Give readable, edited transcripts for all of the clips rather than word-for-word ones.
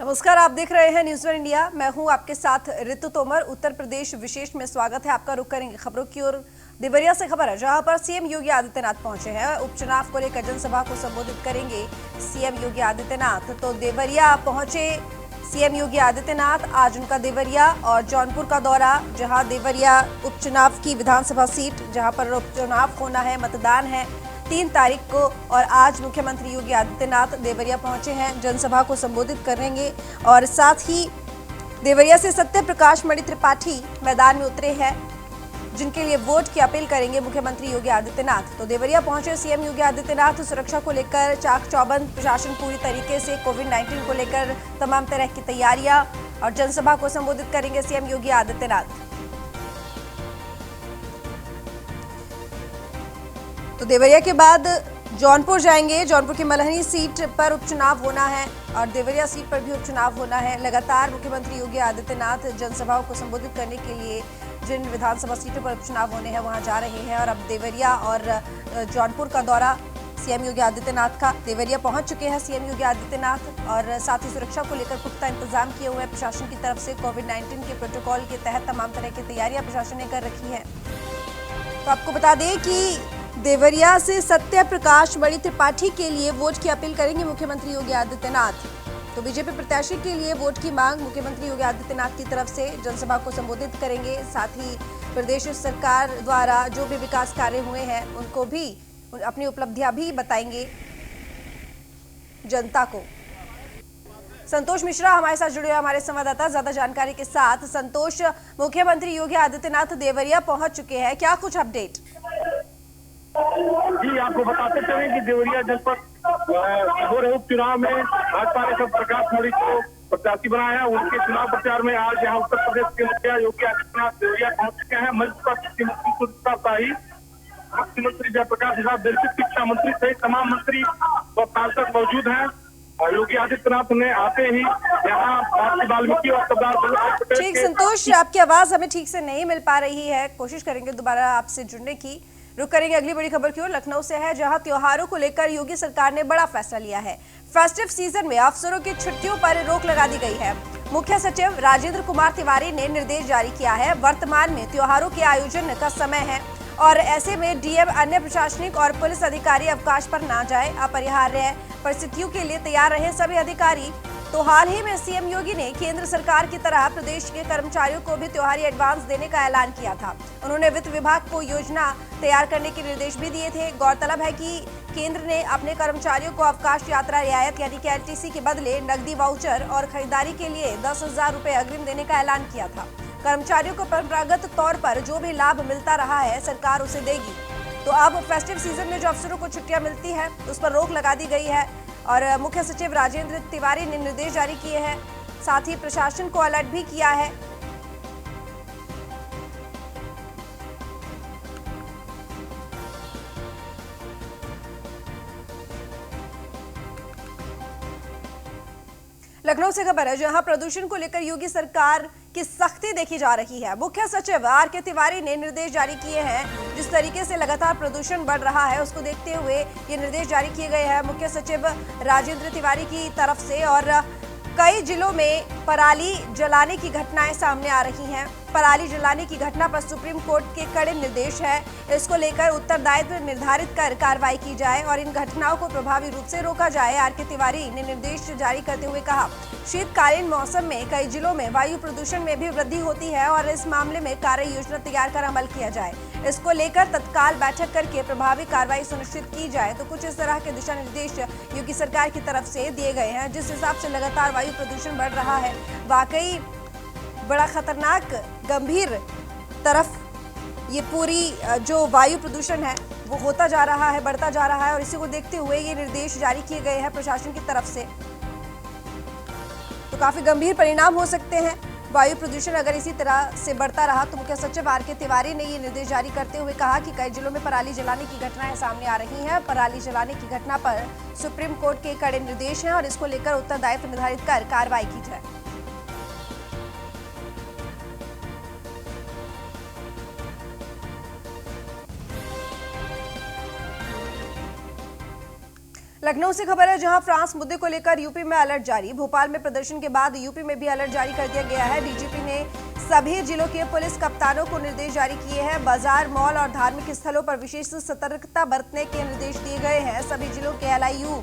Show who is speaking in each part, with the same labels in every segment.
Speaker 1: नमस्कार, आप देख रहे हैं न्यूज़ वन इंडिया। मैं हूं आपके साथ ऋतु तोमर। उत्तर प्रदेश विशेष में स्वागत है आपका। रुक करेंगे खबरों की ओर। देवरिया से खबर है, जहां पर सीएम योगी आदित्यनाथ पहुंचे हैं। उपचुनाव को लेकर जनसभा को संबोधित करेंगे सीएम योगी आदित्यनाथ। तो देवरिया पहुंचे सीएम योगी आदित्यनाथ। आज उनका देवरिया और जौनपुर का दौरा, जहां देवरिया उपचुनाव की विधानसभा सीट, जहां पर उपचुनाव होना है, मतदान है 3 तारीख को। और आज मुख्यमंत्री योगी आदित्यनाथ देवरिया पहुंचे हैं, जनसभा को संबोधित करेंगे। और साथ ही देवरिया से सत्य प्रकाश मणि त्रिपाठी मैदान में उतरे हैं, जिनके लिए वोट की अपील करेंगे मुख्यमंत्री योगी आदित्यनाथ। तो देवरिया पहुंचे सीएम योगी आदित्यनाथ। सुरक्षा को लेकर चाक चौबंद, प्रशासन पूरी तरीके से, कोविड-19 को लेकर तमाम तरह की तैयारियां, और जनसभा को संबोधित करेंगे सीएम योगी आदित्यनाथ। तो देवरिया के बाद जौनपुर जाएंगे। जौनपुर की मलहनी सीट पर उपचुनाव होना है और देवरिया सीट पर भी उपचुनाव होना है। लगातार मुख्यमंत्री योगी आदित्यनाथ जनसभाओं को संबोधित करने के लिए जिन विधानसभा सीटों पर उपचुनाव होने हैं वहां जा रहे हैं। और अब देवरिया और जौनपुर का दौरा सीएम योगी आदित्यनाथ का। देवरिया पहुंच चुके हैं सीएम योगी आदित्यनाथ और साथ ही सुरक्षा को लेकर पुख्ता इंतजाम किए हुए हैं प्रशासन की तरफ से। कोविड-19 के प्रोटोकॉल के तहत तमाम तरह की तैयारियां प्रशासन ने कर रखी है। तो आपको बता दें कि देवरिया से सत्य प्रकाश मणि त्रिपाठी के लिए वोट की अपील करेंगे मुख्यमंत्री योगी आदित्यनाथ। तो बीजेपी प्रत्याशी के लिए वोट की मांग मुख्यमंत्री योगी आदित्यनाथ की तरफ से जनसभा को संबोधित करेंगे। साथ ही प्रदेश सरकार द्वारा जो भी विकास कार्य हुए हैं उनको भी, अपनी उपलब्धियां भी बताएंगे जनता को। संतोष मिश्रा हमारे साथ जुड़े हुए, हमारे संवाददाता, ज्यादा जानकारी के साथ। संतोष, मुख्यमंत्री योगी आदित्यनाथ देवरिया पहुंच चुके हैं, क्या कुछ अपडेट?
Speaker 2: जी, आपको बताते चले कि देवरिया जनपद हो रहे उपचुनाव में भाजपा ने सब प्रकाश मणि को प्रत्याशी बनाया है। उनके चुनाव प्रचार में आज यहाँ उत्तर प्रदेश के मुखिया योगी आदित्यनाथ देवरिया पहुंच चुके हैं। मंच पर मुख्यमंत्री सुनीता शाही, मुख्यमंत्री जयप्रकाश प्रसाद, दिलसित शिक्षा मंत्री सहित तमाम मंत्री व सांसद मौजूद हैं। और योगी आदित्यनाथ ने आते ही यहाँ वाल्मीकि और सरदार।
Speaker 1: ठीक संतोष, आपकी आवाज हमें ठीक से नहीं मिल पा रही है, कोशिश करेंगे दोबारा आपसे जुड़ने की। रुक करेंगे अगली बड़ी खबर की ओर। लखनऊ से है, जहां त्योहारों को लेकर योगी सरकार ने बड़ा फैसला लिया है। फेस्टिव सीजन में अफसरों की छुट्टियों पर रोक लगा दी गई है। मुख्य सचिव राजेंद्र कुमार तिवारी ने निर्देश जारी किया है। वर्तमान में त्योहारों के आयोजन का समय है और ऐसे में डीएम, अन्य प्रशासनिक और पुलिस अधिकारी अवकाश पर ना जाए, अपरिहार्य है। परिस्थितियों के लिए तैयार रहे सभी अधिकारी। तो हाल ही में सीएम योगी ने केंद्र सरकार की तरह प्रदेश के कर्मचारियों को भी त्योहारी एडवांस देने का ऐलान किया था। उन्होंने वित्त विभाग को योजना तैयार करने के निर्देश भी दिए थे। गौरतलब है कि केंद्र ने अपने कर्मचारियों को अवकाश यात्रा रियायत यानी कि एलटीसी के बदले नकदी वाउचर और खरीदारी के लिए 10,000 रुपए अग्रिम देने का ऐलान किया था। कर्मचारियों को परंपरागत तौर पर जो भी लाभ मिलता रहा है सरकार उसे देगी। तो अब फेस्टिव सीजन में जो अफसरों को छुट्टियां मिलती है उस पर रोक लगा दी गई है और मुख्य सचिव राजेंद्र तिवारी ने निर्देश जारी किए हैं। साथ ही प्रशासन को अलर्ट भी किया है। लखनऊ से खबर है, जहां प्रदूषण को लेकर योगी सरकार की सख्ती देखी जा रही है। मुख्य सचिव आर.के. तिवारी ने निर्देश जारी किए हैं। जिस तरीके से लगातार प्रदूषण बढ़ रहा है उसको देखते हुए ये निर्देश जारी किए गए हैं मुख्य सचिव राजेंद्र तिवारी की तरफ से। और कई जिलों में पराली जलाने की घटनाएं सामने आ रही हैं। पराली जलाने की घटना पर सुप्रीम कोर्ट के कड़े निर्देश है। इसको लेकर उत्तरदायित्व निर्धारित कर कार्रवाई की जाए और इन घटनाओं को प्रभावी रूप से रोका जाए। आर.के. तिवारी ने निर्देश जारी करते हुए कहा, शीतकालीन मौसम में कई जिलों में वायु प्रदूषण में भी वृद्धि होती है और इस मामले में कार्य योजना तैयार कर अमल किया जाए। इसको लेकर तत्काल बैठक करके प्रभावी कार्रवाई सुनिश्चित की जाए। तो कुछ इस तरह के दिशा निर्देश योगी सरकार की तरफ से दिए गए हैं। जिस हिसाब से लगातार वायु प्रदूषण बढ़ रहा है, वाकई बड़ा खतरनाक, गंभीर तरफ ये पूरी जो वायु प्रदूषण है वो होता जा रहा है, बढ़ता जा रहा है। और इसी को देखते हुए ये निर्देश जारी किए गए हैं प्रशासन की तरफ से। तो काफी गंभीर परिणाम हो सकते हैं। वायु प्रदूषण अगर इसी तरह से बढ़ता रहा तो मुख्य सचिव आर.के. तिवारी ने ये निर्देश जारी करते हुए कहा कि कई जिलों में पराली जलाने की घटनाएं सामने आ रही हैं। पराली जलाने की घटना पर सुप्रीम कोर्ट के कड़े निर्देश हैं और इसको लेकर उत्तरदायित्व निर्धारित कर कार्रवाई की जाए। लखनऊ से खबर है, जहां फ्रांस मुद्दे को लेकर यूपी में अलर्ट जारी। भोपाल में प्रदर्शन के बाद यूपी में भी अलर्ट जारी कर दिया गया है। डीजीपी ने सभी जिलों के पुलिस कप्तानों को निर्देश जारी किए हैं। बाजार, मॉल और धार्मिक स्थलों पर विशेष सतर्कता बरतने के निर्देश दिए गए हैं। सभी जिलों के एलआईयू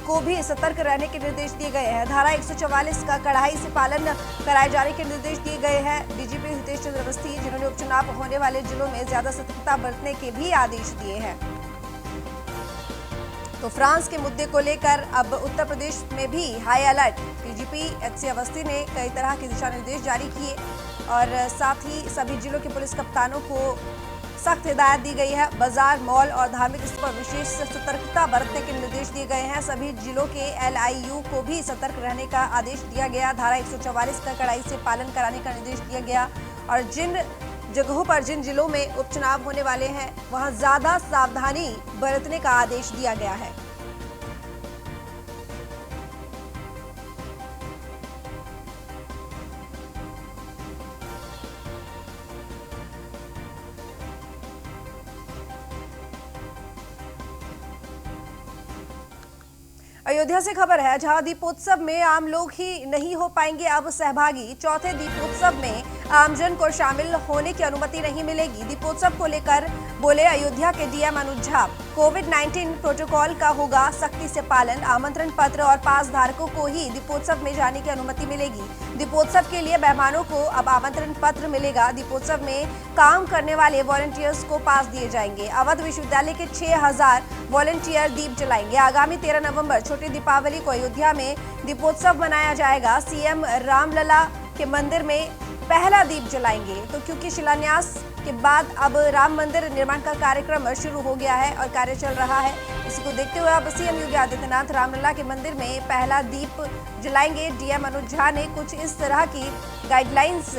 Speaker 1: को भी सतर्क रहने के निर्देश दिए गए हैं। धारा 144 का कड़ाई से पालन कराए जाने के निर्देश दिए गए हैं। डीजीपी हितेश चंद्र अवस्थी, जिन्होंने उपचुनाव होने वाले जिलों में ज्यादा सतर्कता बरतने के भी आदेश दिए हैं। तो फ्रांस के मुद्दे को लेकर अब उत्तर प्रदेश में भी high alert. DGP HC Awasthi ने कई तरह के दिशा निर्देश जारी किए और साथ ही सभी जिलों के पुलिस कप्तानों को सख्त हिदायत दी गई है। बाजार, मॉल और धार्मिक स्थल पर विशेष सतर्कता बरतने के निर्देश दिए गए हैं। सभी जिलों के एलआईयू को भी सतर्क रहने का आदेश दिया गया। धारा 144 का कड़ाई से पालन कराने का निर्देश दिया गया और जिन जगहों पर, जिन जिलों में उपचुनाव होने वाले हैं, वहां ज्यादा सावधानी बरतने का आदेश दिया गया है। अयोध्या से खबर है, जहां दीपोत्सव में आम लोग ही नहीं हो पाएंगे अब सहभागी। चौथे दीपोत्सव में आमजन को शामिल होने की अनुमति नहीं मिलेगी। दीपोत्सव को लेकर बोले अयोध्या के डीएम अनुज झा, कोविड-19 प्रोटोकॉल का होगा सख्ती से पालन। आमंत्रण पत्र और पास धारकों को ही दीपोत्सव में जाने की अनुमति मिलेगी। दीपोत्सव के लिए मेहमानों को अब आमंत्रण पत्र मिलेगा। दीपोत्सव में काम करने वाले वॉलंटियर्स को पास दिए जाएंगे। अवध विश्वविद्यालय के 6000 वॉलंटियर दीप जलाएंगे। आगामी 13 नवंबर छोटी दीपावली को अयोध्या में दीपोत्सव मनाया जाएगा। सीएम रामलला के मंदिर में पहला दीप जलाएंगे। तो क्योंकि शिलान्यास के बाद अब राम मंदिर निर्माण का कार्यक्रम शुरू हो गया है और कार्य चल रहा है, इसी को देखते हुए अब सीएम योगी आदित्यनाथ रामलला के मंदिर में पहला दीप जलाएंगे। डीएम अनुज झा ने कुछ इस तरह की गाइडलाइंस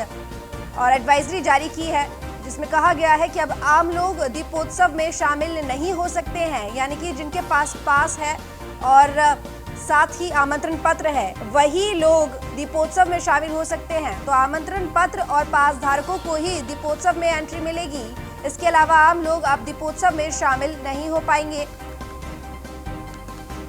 Speaker 1: और एडवाइजरी जारी की है, जिसमें कहा गया है कि अब आम लोग दीपोत्सव में शामिल नहीं हो सकते हैं, यानी कि जिनके पास है और साथ ही आमंत्रण पत्र है, वही लोग दीपोत्सव में शामिल हो सकते हैं। तो आमंत्रण पत्र और पास धारकों को ही दीपोत्सव में एंट्री मिलेगी। इसके अलावा आम लोग अब दीपोत्सव में शामिल नहीं हो पाएंगे।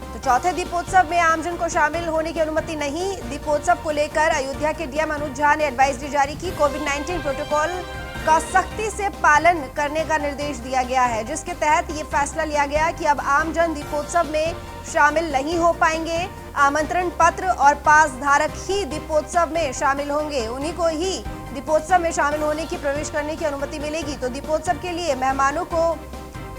Speaker 1: तो चौथे दीपोत्सव में आमजन को शामिल होने की अनुमति नहीं। दीपोत्सव को लेकर अयोध्या के डीएम अनुज झा ने एडवाइजरी जारी की। कोविड-19 प्रोटोकॉल का सख्ती से पालन करने का निर्देश दिया गया है, जिसके तहत ये फैसला लिया गया कि अब आमजन दीपोत्सव में शामिल नहीं हो पाएंगे। आमंत्रण पत्र और पास धारक ही दीपोत्सव में शामिल होंगे। उन्हीं को ही दीपोत्सव में शामिल होने की, प्रवेश करने की अनुमति मिलेगी। तो दीपोत्सव के लिए मेहमानों को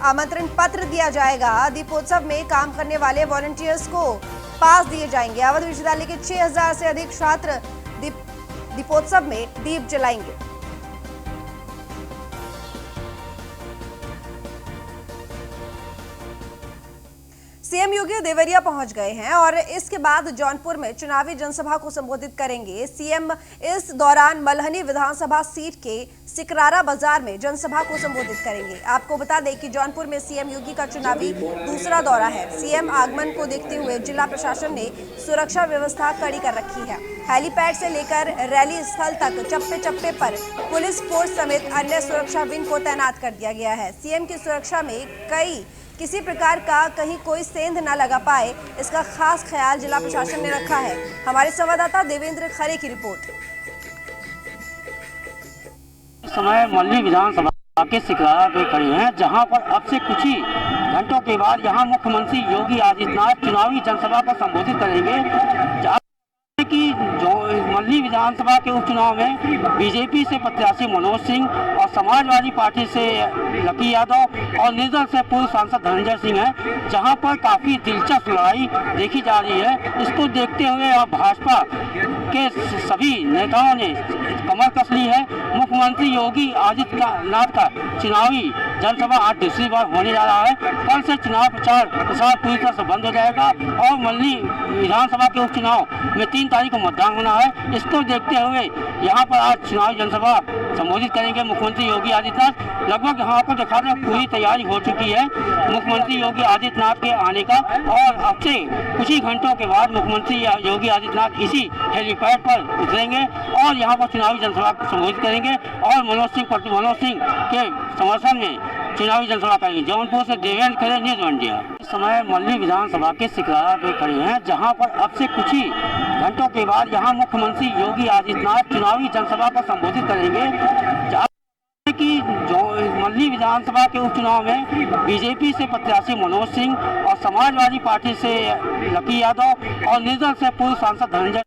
Speaker 1: आमंत्रण पत्र दिया जाएगा। दीपोत्सव में काम करने वाले वॉलंटियर्स को पास दिए जाएंगे। अवध विश्वविद्यालय के 6000 से अधिक छात्र दीपोत्सव में दीप जलाएंगे। सीएम योगी देवरिया पहुंच गए हैं और इसके बाद जौनपुर में चुनावी जनसभा को संबोधित करेंगे। सीएम इस दौरान मल्हनी विधानसभा सीट के सिकरारा बाजार में जनसभा को संबोधित करेंगे। आपको बता दें कि जौनपुर में सीएम योगी का चुनावी दूसरा दौरा है। सीएम आगमन को देखते हुए जिला प्रशासन ने सुरक्षा व्यवस्था कड़ी कर रखी है। हेलीपैड से लेकर रैली स्थल तक चप्पे चप्पे पर पुलिस फोर्स समेत अन्य सुरक्षा विंग को तैनात कर दिया गया है। सीएम की सुरक्षा में किसी प्रकार का कहीं कोई सेंध न लगा पाए, इसका खास ख्याल जिला प्रशासन ने रखा है। हमारे संवाददाता देवेंद्र खरे की रिपोर्ट।
Speaker 3: इस समय मल्हनी विधानसभा के सिकरारा पे खड़े हैं, जहां पर अब से कुछ ही घंटों के बाद यहां मुख्यमंत्री योगी आदित्यनाथ चुनावी जनसभा को संबोधित करेंगे। कि जो मल्हनी विधानसभा के उपचुनाव में बीजेपी से प्रत्याशी मनोज सिंह और समाजवादी पार्टी से लकी यादव और निर्दल से पूर्व सांसद धनंजय सिंह हैं, जहां पर काफी दिलचस्प लड़ाई देखी जा रही है। इसको देखते हुए अब भाजपा के सभी नेताओं ने कमर कस ली है। मुख्यमंत्री योगी आदित्यनाथ का चुनावी जनसभा आज दूसरी बार होने जा रहा है। कल से चुनाव प्रसार पूरी तरह से बंद हो जाएगा और मल्हनी विधानसभा के उपचुनाव में 3 तारीख को मतदान होना है। इसको देखते हुए यहाँ पर आज चुनावी जनसभा संबोधित करेंगे मुख्यमंत्री योगी आदित्यनाथ। लगभग यहाँ पर देखा जाए पूरी तैयारी हो चुकी है मुख्यमंत्री योगी आदित्यनाथ के आने का, और अब से कुछ ही घंटों के बाद मुख्यमंत्री योगी आदित्यनाथ इसी हेलीपैड पर उतरेंगे और यहाँ पर चुनावी जनसभा को संबोधित करेंगे और मनोज सिंह के समर्थन में चुनावी जनसभा करेंगे। जौनपुर से देवेंद्र खरे, न्यूज़ इंडिया। इस समय मल्ली विधानसभा के सिकरारा पे खड़े हैं, जहां पर अब से कुछ ही घंटों के बाद यहां मुख्यमंत्री योगी आदित्यनाथ चुनावी जनसभा को संबोधित करेंगे। कि जो मल्ली विधानसभा के उपचुनाव में बीजेपी से प्रत्याशी मनोज सिंह और समाजवादी पार्टी से लकी यादव और निर्दल से पूर्व सांसद धनंजय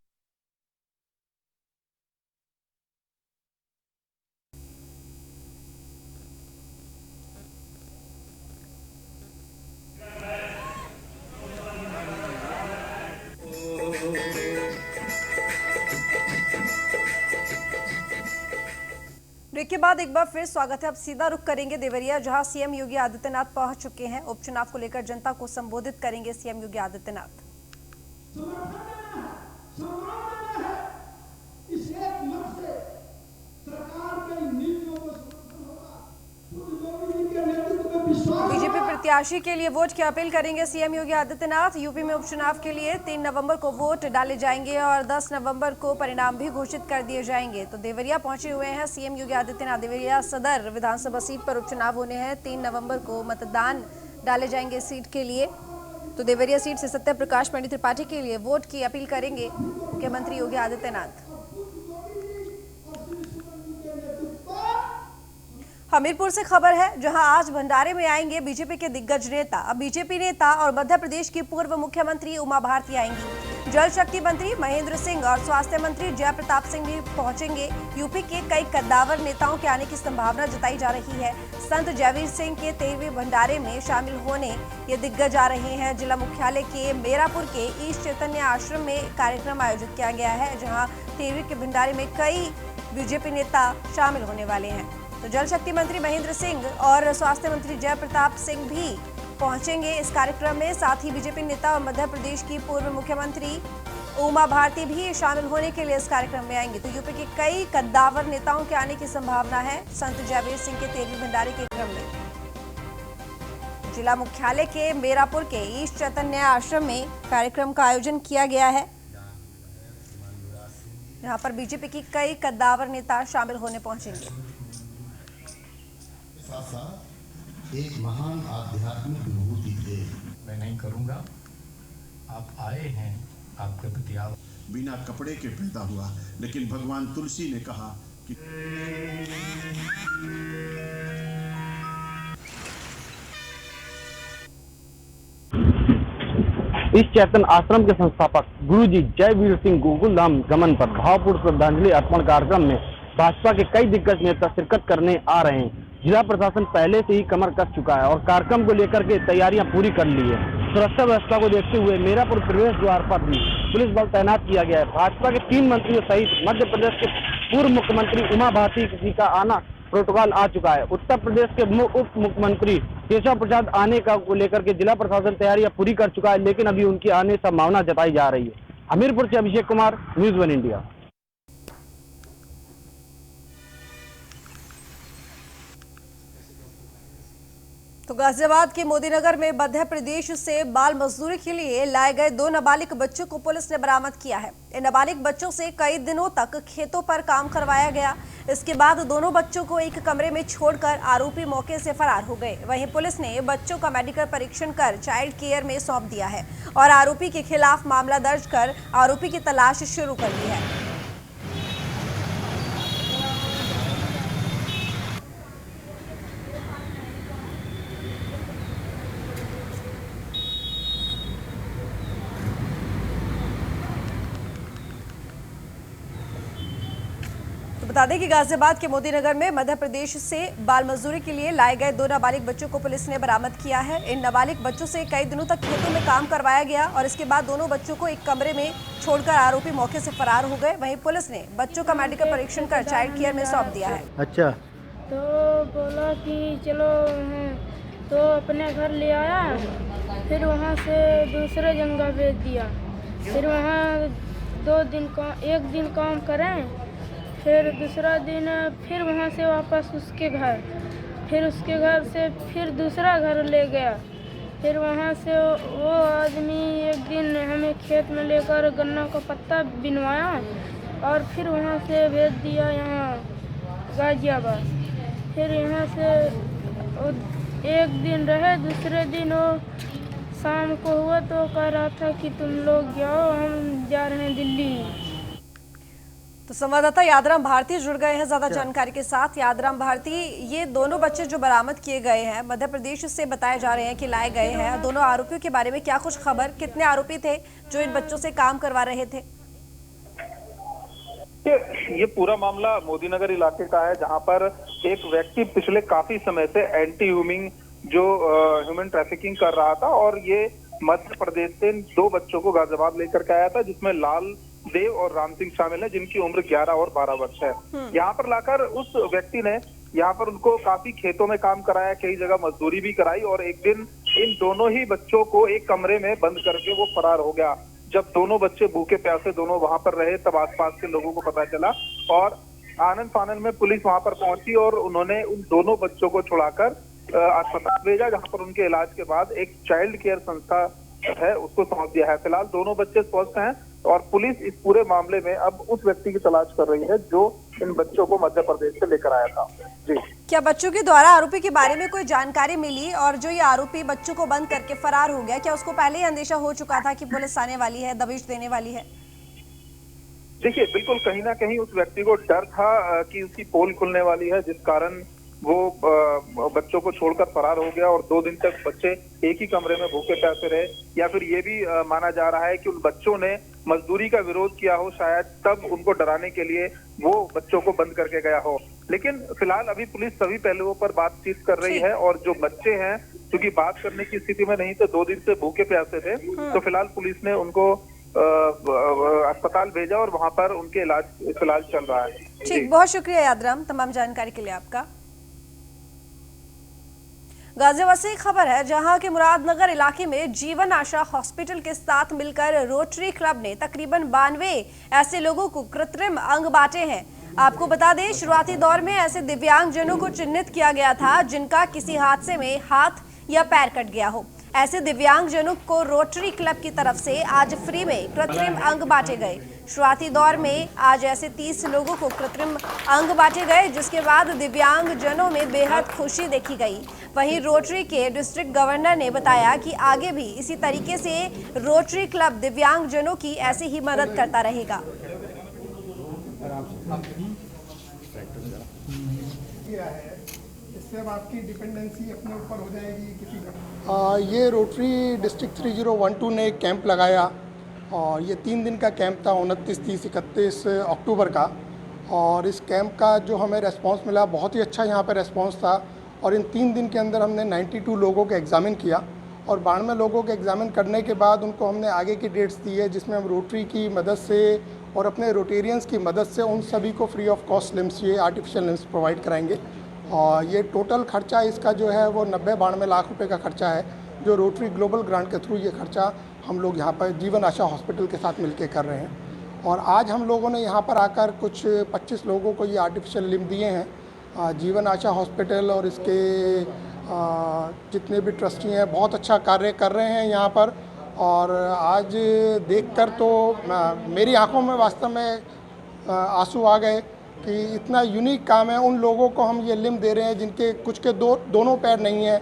Speaker 1: ब्रेक के बाद एक बार फिर स्वागत है। अब सीधा रुख करेंगे देवरिया, जहां सीएम योगी आदित्यनाथ पहुंच चुके हैं। उपचुनाव को लेकर जनता को संबोधित करेंगे सीएम योगी आदित्यनाथ। बीजेपी प्रत्याशी के लिए वोट की अपील करेंगे सीएम योगी आदित्यनाथ। यूपी में उपचुनाव के लिए 3 नवंबर को वोट डाले जाएंगे और 10 नवंबर को परिणाम भी घोषित कर दिए जाएंगे। तो देवरिया पहुंचे हुए हैं सीएम योगी आदित्यनाथ। देवरिया सदर विधानसभा सीट पर उपचुनाव होने हैं। 3 नवंबर को मतदान डाले जाएंगे इस सीट के लिए। तो देवरिया सीट से सत्य प्रकाश पंडित त्रिपाठी के लिए वोट की अपील करेंगे मुख्यमंत्री योगी आदित्यनाथ। हमीरपुर से खबर है, जहां आज भंडारे में आएंगे बीजेपी के दिग्गज नेता। अब बीजेपी नेता और मध्य प्रदेश की पूर्व मुख्यमंत्री उमा भारती आएंगी। जल शक्ति मंत्री महेंद्र सिंह और स्वास्थ्य मंत्री जय प्रताप सिंह भी पहुंचेंगे। यूपी के कई कद्दावर नेताओं के आने की संभावना जताई जा रही है। संत जयवीर सिंह के 13वें भंडारे में शामिल होने ये दिग्गज आ रहे हैं। जिला मुख्यालय के मेरापुर के ईश चैतन्य आश्रम में कार्यक्रम आयोजित किया गया है, जहाँ 13वें के भंडारे में कई बीजेपी नेता शामिल होने वाले हैं। तो जल शक्ति मंत्री महेंद्र सिंह और स्वास्थ्य मंत्री जय प्रताप सिंह भी पहुंचेंगे इस कार्यक्रम में। साथ ही बीजेपी नेता और मध्य प्रदेश की पूर्व मुख्यमंत्री उमा भारती भी शामिल होने के लिए इस कार्यक्रम में आएंगे। तो यूपी के कई कद्दावर नेताओं के आने की संभावना है संत जयवीर सिंह के 13वें भंडारे के क्रम में। जिला मुख्यालय के मेरापुर के ईश चैतन्य आश्रम में कार्यक्रम का आयोजन किया गया है। यहाँ पर बीजेपी की कई कद्दावर नेता शामिल होने पहुंचेंगे।
Speaker 4: एक महान आध्यात्मिक विभूति थे।
Speaker 5: मैं नहीं करूंगा, आप आए हैं, आपके प्रति
Speaker 4: बिना कपड़े के पैदा हुआ, लेकिन भगवान तुलसी ने कहा कि
Speaker 6: इस चैतन्य आश्रम के संस्थापक गुरुजी जयवीर सिंह गोकुल धाम गमन पर भावपूर्ण श्रद्धांजलि अर्पण कार्यक्रम में भाजपा के कई दिग्गज नेता शिरकत करने आ रहे हैं। जिला प्रशासन पहले से ही कमर कस चुका है और कार्यक्रम को लेकर के तैयारियां पूरी कर ली है। सुरक्षा व्यवस्था को देखते हुए मेरापुर प्रवेश द्वार पर भी पुलिस बल तैनात किया गया है। भाजपा के 3 मंत्रियों सहित मध्य प्रदेश के पूर्व मुख्यमंत्री उमा भारती जी का आना प्रोटोकॉल आ चुका है। उत्तर प्रदेश के उप मुख्यमंत्री केशव प्रसाद आने का को लेकर के जिला प्रशासन तैयारियां पूरी कर चुका है, लेकिन अभी उनकी आने की संभावना जताई जा रही है। हमीरपुर से अभिषेक कुमार, न्यूज़ 1 इंडिया।
Speaker 1: तो गाजियाबाद के मोदीनगर में मध्य प्रदेश से बाल मजदूरी के लिए लाए गए 2 नाबालिग बच्चों को पुलिस ने बरामद किया है। इन नाबालिग बच्चों से कई दिनों तक खेतों पर काम करवाया गया। इसके बाद दोनों बच्चों को एक कमरे में छोड़कर आरोपी मौके से फरार हो गए। वहीं पुलिस ने बच्चों का मेडिकल परीक्षण कर चाइल्ड केयर में सौंप दिया है और आरोपी के खिलाफ मामला दर्ज कर आरोपी की तलाश शुरू कर दी है। बता दें कि गाजियाबाद के मोदीनगर में मध्य प्रदेश से बाल मजदूरी के लिए लाए गए 2 नाबालिग बच्चों को पुलिस ने बरामद किया है। इन नाबालिग बच्चों से कई दिनों तक खेतों में काम करवाया गया और इसके बाद दोनों बच्चों को एक कमरे में छोड़कर आरोपी मौके से फरार हो गए। वहीं पुलिस ने बच्चों का मेडिकल परीक्षण कर चाइल्ड केयर में सौंप दिया है।
Speaker 6: अच्छा,
Speaker 7: तो बोला कि चलो, तो अपने घर ले आया, फिर वहाँ से दूसरे जगह भेज दिया। फिर वहाँ 2 दिन एक दिन काम करें, फिर दूसरा दिन फिर वहाँ से वापस उसके घर, फिर उसके घर से फिर दूसरा घर ले गया। फिर वहाँ से वो आदमी एक दिन हमें खेत में लेकर गन्ना का पत्ता बिनवाया और फिर वहाँ से भेज दिया यहाँ गाजियाबाद। फिर यहाँ से एक दिन रहे, दूसरे दिन वो शाम को हुआ तो कह रहा था कि तुम लोग जाओ, हम जा रहे हैं दिल्ली।
Speaker 1: तो संवाददाता यादराम भारती जुड़ गए हैं ज्यादा जानकारी के साथ। यादराम भारती, ये दोनों बच्चे जो बरामद किए गए हैं मध्य प्रदेश से बताए जा रहे हैं कि लाए गए हैं, दोनों आरोपियों के बारे में क्या कुछ खबर, कितने आरोपी थे जो इन बच्चों से काम करवा रहे थे?
Speaker 2: ये पूरा मामला मोदीनगर इलाके का है, जहां पर एक व्यक्ति पिछले काफी समय से एंटी ह्यूमिंग जो ह्यूमन ट्रैफिकिंग कर रहा था, और ये मध्य प्रदेश से 2 बच्चों को गाजियाबाद लेकर के आया था, जिसमें लाल देव और राम सिंह शामिल है, जिनकी उम्र 11 और 12 वर्ष है। यहाँ पर लाकर उस व्यक्ति ने यहाँ पर उनको काफी खेतों में काम कराया, कई जगह मजदूरी भी कराई, और एक दिन इन दोनों ही बच्चों को एक कमरे में बंद करके वो फरार हो गया। जब दोनों बच्चे भूखे प्यासे दोनों वहां पर रहे, तब आसपास के लोगों को पता चला और आनन फानन में पुलिस वहां पर पहुंची और उन्होंने उन दोनों बच्चों को छुड़ाकर अस्पताल भेजा, जहां पर उनके इलाज के बाद एक चाइल्ड केयर संस्था है उसको सौंप दिया है। फिलहाल दोनों बच्चे स्वस्थ हैं और पुलिस इस पूरे मामले में अब उस व्यक्ति की तलाश कर रही है जो इन बच्चों को मध्य प्रदेश से लेकर आया था। जी,
Speaker 1: क्या बच्चों के द्वारा आरोपी के बारे में कोई जानकारी मिली, और जो ये आरोपी बच्चों को बंद करके फरार हो गया, क्या उसको पहले ही अंदेशा हो चुका था कि पुलिस आने वाली है, दबिश देने वाली है?
Speaker 2: देखिए, बिल्कुल कहीं ना कहीं उस व्यक्ति को डर था कि उसकी पोल खुलने वाली है, जिस कारण वो बच्चों को छोड़कर फरार हो गया और 2 दिन तक बच्चे एक ही कमरे में भूखे प्यासे रहे। या फिर ये भी माना जा रहा है कि उन बच्चों ने मजदूरी का विरोध किया हो, शायद तब उनको डराने के लिए वो बच्चों को बंद करके गया हो। लेकिन फिलहाल अभी पुलिस सभी पहलुओं पर बातचीत कर रही है, और जो बच्चे हैं क्योंकि बात करने की स्थिति में नहीं थे, 2 दिन से भूखे प्यासे थे, तो फिलहाल पुलिस ने उनको अस्पताल भेजा और वहां पर उनके इलाज फिलहाल चल रहा है।
Speaker 1: ठीक, बहुत शुक्रिया यादराम तमाम जानकारी के लिए आपका। गाजियाबाद से एक खबर है, जहां के मुरादनगर इलाके में जीवन आशा हॉस्पिटल के साथ मिलकर रोटरी क्लब ने तकरीबन 92 ऐसे लोगों को कृत्रिम अंग बांटे हैं। आपको बता दें, शुरुआती दौर में ऐसे दिव्यांगजनों को चिन्हित किया गया था जिनका किसी हादसे में हाथ या पैर कट गया हो। ऐसे दिव्यांगजनों को रोटरी क्लब की तरफ से आज फ्री में कृत्रिम अंग बांटे गए। शुरुआती दौर में आज ऐसे 30 लोगों को कृत्रिम अंग बांटे गए, जिसके बाद दिव्यांगजनों में बेहद खुशी देखी गई। वहीं रोटरी के डिस्ट्रिक्ट गवर्नर ने बताया कि आगे भी इसी तरीके से रोटरी क्लब दिव्यांगजनों की ऐसी ही मदद करता रहेगा।
Speaker 8: इससे अब आपकी डिपेंडेंसी अपने ऊपर हो जाएगी किसी ये रोटरी डिस्ट्रिक्ट 3012 ने एक कैंप लगाया, और ये 3 दिन का कैंप था, 29, 30, 31 अक्टूबर का। और इस कैंप का जो हमें रेस्पॉन्स मिला, बहुत ही अच्छा यहाँ पे रेस्पॉन्स था। और इन 3 दिन के अंदर हमने 92 लोगों को एग्ज़ामिन किया, और 92 लोगों को एग्ज़ामिन करने के बाद उनको हमने आगे की डेट्स दी है, जिसमें हम रोटरी की मदद से और अपने रोटेरियंस की मदद से उन सभी को फ्री ऑफ कॉस्ट लिम्स, ये आर्टिफिशियल लिम्स प्रोवाइड कराएंगे। और ये टोटल खर्चा इसका जो है वो 90-92 लाख रुपए का खर्चा है, जो रोटरी ग्लोबल ग्रांट के थ्रू ये खर्चा हम लोग यहाँ पर जीवन आशा हॉस्पिटल के साथ मिलके कर रहे हैं। और आज हम लोगों ने यहाँ पर आकर कुछ 25 लोगों को ये आर्टिफिशियल लिम्ब दिए हैं। जीवन आशा हॉस्पिटल और इसके जितने भी ट्रस्टी हैं बहुत अच्छा कार्य कर रहे हैं यहाँ पर। और आज देखकर तो मेरी आंखों में वास्तव में आंसू आ गए कि इतना यूनिक काम है। उन लोगों को हम ये लिम्ब दे रहे हैं जिनके कुछ के दोनों पैर नहीं हैं।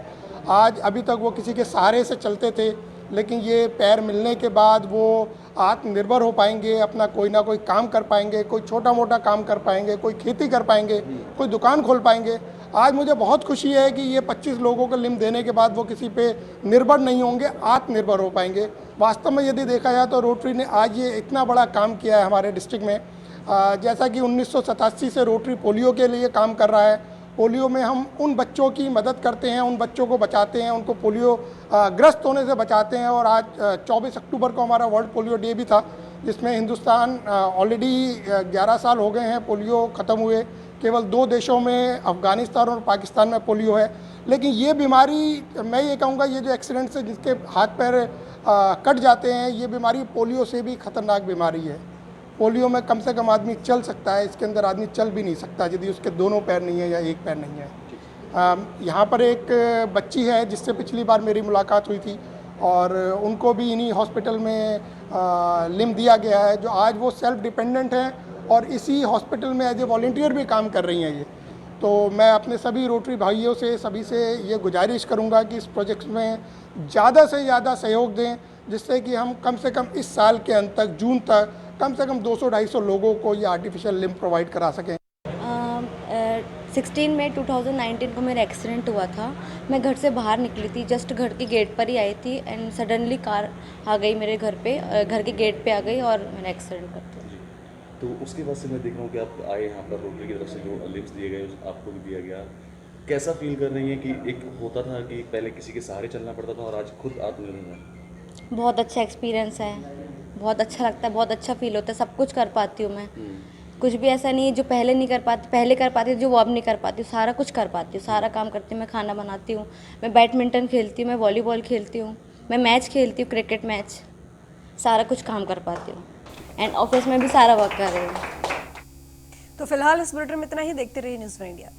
Speaker 8: आज अभी तक वो किसी के सहारे से चलते थे, लेकिन ये पैर मिलने के बाद वो आत्मनिर्भर हो पाएंगे, अपना कोई ना कोई काम कर पाएंगे, कोई छोटा मोटा काम कर पाएंगे, कोई खेती कर पाएंगे, कोई दुकान खोल पाएंगे। आज मुझे बहुत खुशी है कि ये 25 लोगों को लिम्ब देने के बाद वो किसी पे निर्भर नहीं होंगे, आत्मनिर्भर हो पाएंगे। वास्तव में यदि देखा जाए तो रोटरी ने आज ये इतना बड़ा काम किया है हमारे डिस्ट्रिक्ट में। जैसा कि 1987 से रोटरी पोलियो के लिए काम कर रहा है। पोलियो में हम उन बच्चों की मदद करते हैं, उन बच्चों को बचाते हैं, उनको पोलियो ग्रस्त होने से बचाते हैं। और आज 24 अक्टूबर को हमारा वर्ल्ड पोलियो डे भी था, जिसमें हिंदुस्तान ऑलरेडी 11 साल हो गए हैं पोलियो ख़त्म हुए। केवल 2 देशों में, अफ़गानिस्तान और पाकिस्तान में पोलियो है। लेकिन ये बीमारी, मैं ये कहूँगा, ये जो एक्सीडेंट से जिसके हाथ पैर कट जाते हैं, ये बीमारी पोलियो से भी ख़तरनाक बीमारी है। पोलियो में कम से कम आदमी चल सकता है, इसके अंदर आदमी चल भी नहीं सकता यदि उसके दोनों पैर नहीं है या एक पैर नहीं है। यहाँ पर एक बच्ची है जिससे पिछली बार मेरी मुलाकात हुई थी, और उनको भी इन्हीं हॉस्पिटल में लिम्ब दिया गया है, जो आज वो सेल्फ डिपेंडेंट हैं और इसी हॉस्पिटल में एज ए वॉलंटियर भी काम कर रही हैं ये। तो मैं अपने सभी रोटरी भाइयों से सभी से ये गुजारिश करूँगा कि इस प्रोजेक्ट में ज़्यादा से ज़्यादा सहयोग दें, जिससे कि हम कम से कम इस साल के अंत तक, जून तक, कम से कम 200-250 लोगों को ये आर्टिफिशियल लिम्ब प्रोवाइड करा सकें।
Speaker 9: 16 मई 2019 को मेरा एक्सीडेंट हुआ था। मैं घर से बाहर निकली थी, जस्ट घर के गेट पर ही आई थी एंड सडनली कार आ गई मेरे घर पे, घर के गेट पे आ गई और मेरा एक्सीडेंट कर दिया।
Speaker 10: तो उसके बाद से मैं देख रहा हूँ कि आप आए यहाँ पर रोटरी की तरफ से जो लिफ्ट दिए गए आपको भी दिया गया। कैसा फील कर रही हैं कि एक होता था कि पहले किसी के सहारे चलना पड़ता था और आज खुद आत्मनिर्भर हैं?
Speaker 9: बहुत अच्छा एक्सपीरियंस है, बहुत अच्छा लगता है, बहुत अच्छा फील होता है। सब कुछ कर पाती हूँ मैं, कुछ भी ऐसा नहीं है जो पहले नहीं कर पाती, पहले कर पाती जो वो अब नहीं कर पाती हूँ। सारा कुछ कर पाती हूँ, सारा काम करती हूँ। मैं खाना बनाती हूँ, मैं बैडमिंटन खेलती हूँ, मैं वॉलीबॉल खेलती हूँ, मैं मैच खेलती हूँ, क्रिकेट मैच, सारा कुछ काम कर पाती हूँ एंड ऑफिस में भी सारा वर्क कर रही हूँ।
Speaker 1: तो फिलहाल इस बुलेटिन में इतना ही। देखते रहिए न्यूज़ इंडिया।